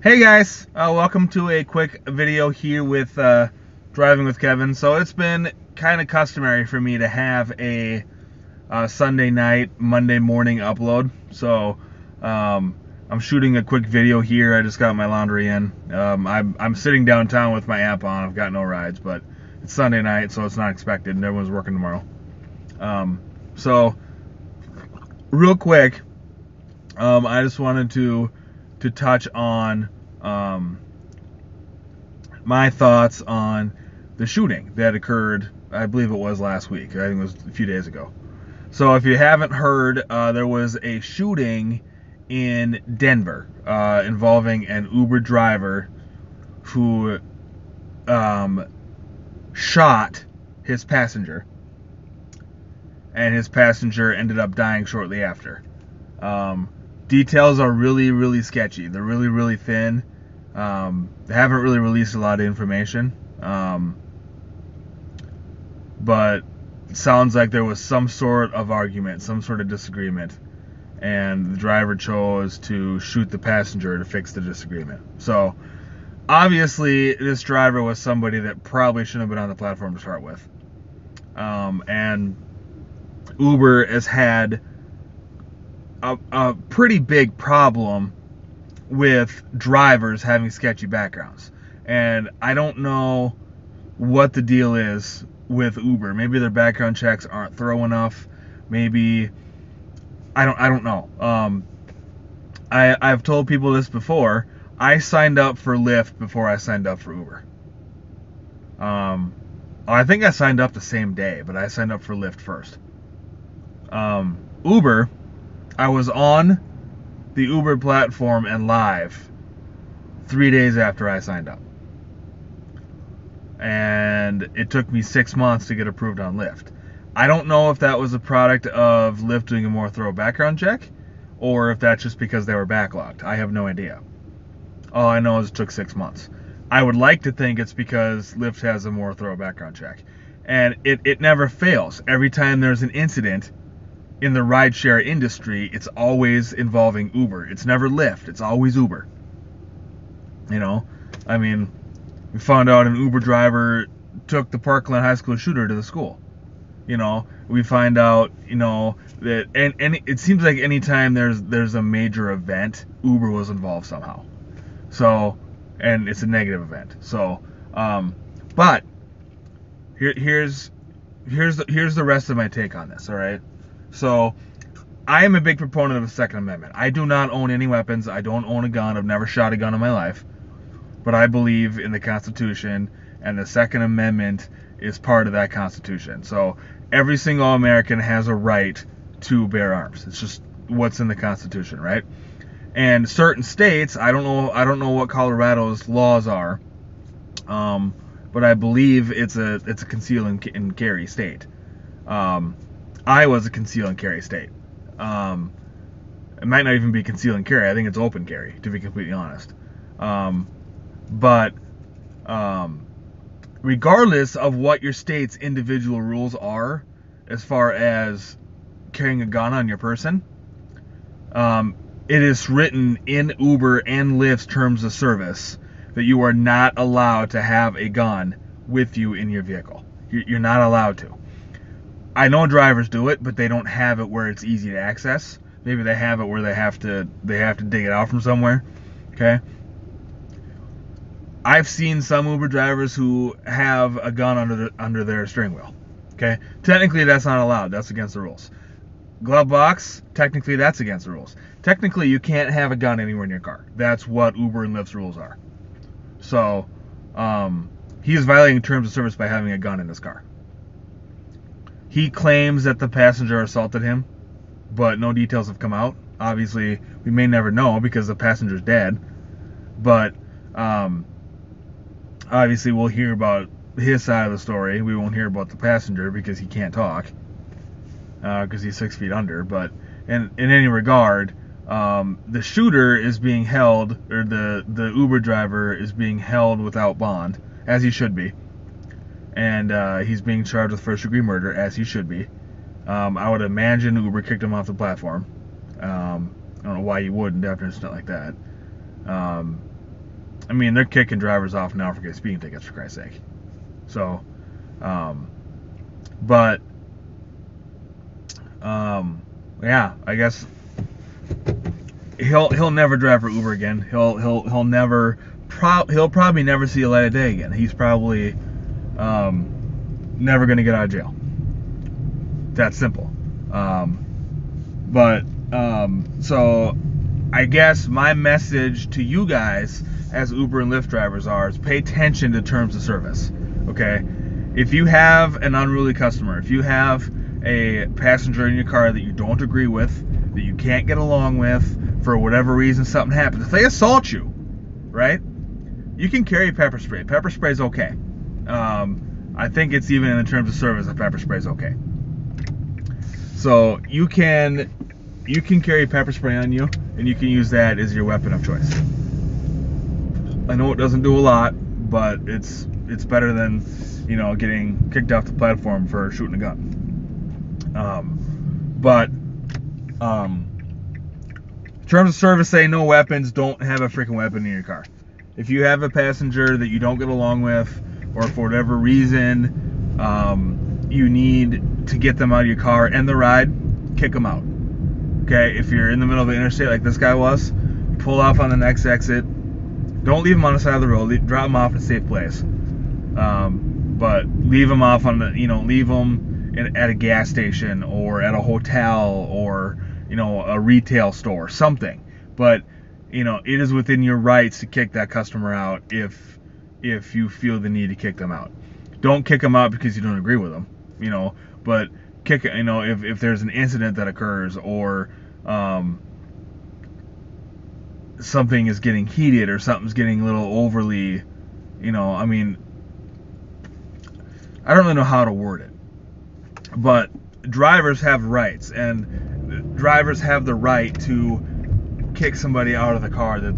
Hey guys, welcome to a quick video here with Driving with Kevin. So it's been kind of customary for me to have a Sunday night, Monday morning upload. So I'm shooting a quick video here. I just got my laundry in. I'm sitting downtown with my app on. I've got no rides, but it's Sunday night, so it's not expected, and everyone's working tomorrow. So real quick, I just wanted to touch on my thoughts on the shooting that occurred, I believe it was last week. I think it was a few days ago. So if you haven't heard, there was a shooting in Denver involving an Uber driver who shot his passenger, and his passenger ended up dying shortly after. Details are really, really sketchy. They're really, really thin. They haven't really released a lot of information. But it sounds like there was some sort of argument, some sort of disagreement, and the driver chose to shoot the passenger to fix the disagreement. So obviously this driver was somebody that probably shouldn't have been on the platform to start with. And Uber has had a pretty big problem with drivers having sketchy backgrounds, and I don't know what the deal is with Uber. Maybe their background checks aren't thorough enough. Maybe I don't know. I've told people this before. I signed up for Lyft before I signed up for Uber. I think I signed up the same day, but I signed up for Lyft first. Uber, I was on the Uber platform and live 3 days after I signed up. And it took me 6 months to get approved on Lyft. I don't know if that was a product of Lyft doing a more thorough background check, or if that's just because they were backlogged. I have no idea. All I know is it took 6 months. I would like to think it's because Lyft has a more thorough background check. And it never fails. Every time there's an incident in the rideshare industry, it's always involving Uber. It's never Lyft. It's always Uber. You know, I mean, we found out an Uber driver took the Parkland High School shooter to the school. You know, we find out, you know, that and it seems like anytime there's a major event, Uber was involved somehow. So, and it's a negative event. So, but here's the rest of my take on this. All right. So, I am a big proponent of the Second Amendment. I do not own any weapons. I don't own a gun. I've never shot a gun in my life. But I believe in the Constitution, and the Second Amendment is part of that Constitution. So, every single American has a right to bear arms. It's just what's in the Constitution, right? And certain states, I don't know what Colorado's laws are, but I believe it's a conceal and carry state. Iowa's a conceal and carry state. It might not even be conceal and carry. I think it's open carry, to be completely honest. But regardless of what your state's individual rules are, as far as carrying a gun on your person, it is written in Uber and Lyft's terms of service that you are not allowed to have a gun with you in your vehicle. You're not allowed to. I know drivers do it, but they don't have it where it's easy to access. Maybe they have it where they have to dig it out from somewhere. Okay. I've seen some Uber drivers who have a gun under their steering wheel. Okay. Technically, that's not allowed. That's against the rules. Glove box. Technically, that's against the rules. Technically, you can't have a gun anywhere in your car. That's what Uber and Lyft's rules are. So, he is violating terms of service by having a gun in his car. He claims that the passenger assaulted him, but no details have come out. Obviously, we may never know because the passenger's dead. But obviously, we'll hear about his side of the story. We won't hear about the passenger because he can't talk, because he's 6 feet under. But in any regard, the shooter is being held, or the Uber driver is being held without bond, as he should be. And he's being charged with first-degree murder, as he should be. I would imagine Uber kicked him off the platform. I don't know why you wouldn't after an incident like that. I mean, they're kicking drivers off now for getting speeding tickets, for Christ's sake. So, but yeah, I guess he'll never drive for Uber again. He'll probably never see a light of day again. He's probably never gonna get out of jail. That's simple. So I guess my message to you guys as Uber and Lyft drivers is pay attention to terms of service. Okay, if you have an unruly customer, if you have a passenger in your car that you don't agree with, that you can't get along with, for whatever reason something happens, if they assault you, right, you can carry pepper spray. Pepper spray is okay. I think it's even in the terms of service that pepper spray is okay. So you can carry pepper spray on you, and you can use that as your weapon of choice. I know it doesn't do a lot, but it's better than, you know, getting kicked off the platform for shooting a gun. Terms of service say no weapons. Don't have a freaking weapon in your car. If you have a passenger that you don't get along with, or for whatever reason you need to get them out of your car and the ride, kick them out. Okay, if you're in the middle of the interstate like this guy was, pull off on the next exit. Don't leave them on the side of the road. Drop them off in a safe place. But leave them off on the, leave them at a gas station or at a hotel or, a retail store, something. But, it is within your rights to kick that customer out if you feel the need to kick them out. Don't kick them out because you don't agree with them, but kick, if there's an incident that occurs or something is getting heated or something's getting a little overly, I don't really know how to word it, but drivers have rights, and drivers have the right to kick somebody out of the car that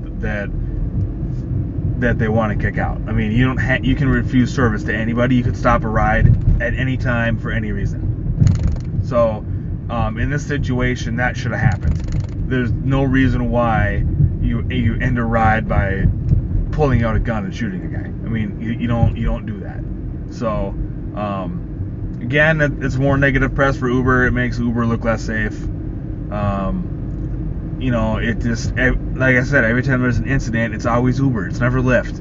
they want to kick out. You can refuse service to anybody. You could stop a ride at any time for any reason. So in this situation, that should have happened. There's no reason why you end a ride by pulling out a gun and shooting a guy. You don't do that. So again, it's more negative press for Uber. It makes Uber look less safe. It just, like I said, every time there's an incident, it's always Uber. It's never Lyft.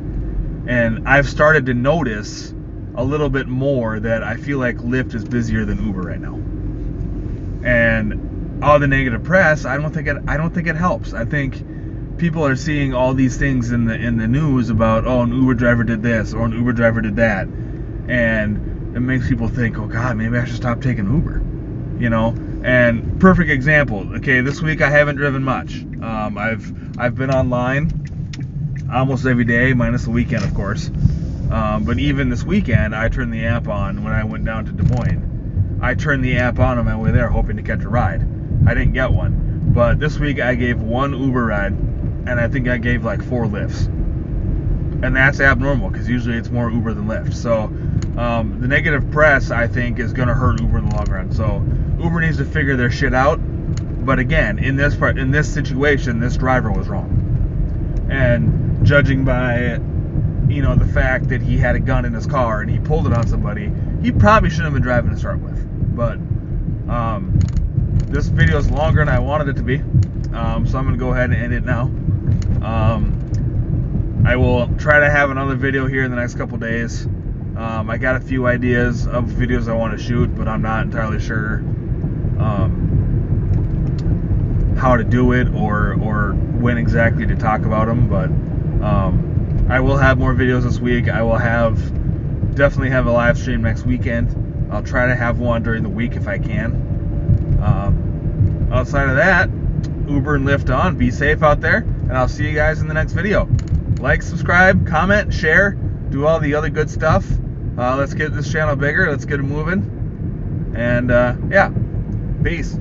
And I've started to notice a little bit more that I feel like Lyft is busier than Uber right now. And all the negative press, I don't think it helps. I think people are seeing all these things in the news about, oh, an Uber driver did this or an Uber driver did that, and it makes people think, oh God, maybe I should stop taking Uber. And perfect example. Okay, this week I haven't driven much. I've been online almost every day, minus the weekend, of course. But even this weekend, I turned the app on when I went down to Des Moines. I turned the app on my way there, hoping to catch a ride. I didn't get one. But this week I gave one Uber ride, and I think I gave like 4 Lyfts. And that's abnormal, because usually it's more Uber than Lyft. So the negative press, I think, is going to hurt Uber in the long run. So Uber needs to figure their shit out. But again, in this situation, this driver was wrong. And judging by, the fact that he had a gun in his car and he pulled it on somebody, he probably shouldn't have been driving to start with. But this video is longer than I wanted it to be. So I'm going to go ahead and end it now. I will try to have another video here in the next couple days. I got a few ideas of videos I want to shoot, but I'm not entirely sure how to do it or when exactly to talk about them. But I will have more videos this week. I will definitely have a live stream next weekend. I'll try to have one during the week if I can. Outside of that, Uber and Lyft on. Be safe out there, and I'll see you guys in the next video. Like, subscribe, comment, share, do all the other good stuff. Let's get this channel bigger. Let's get it moving. And yeah, peace.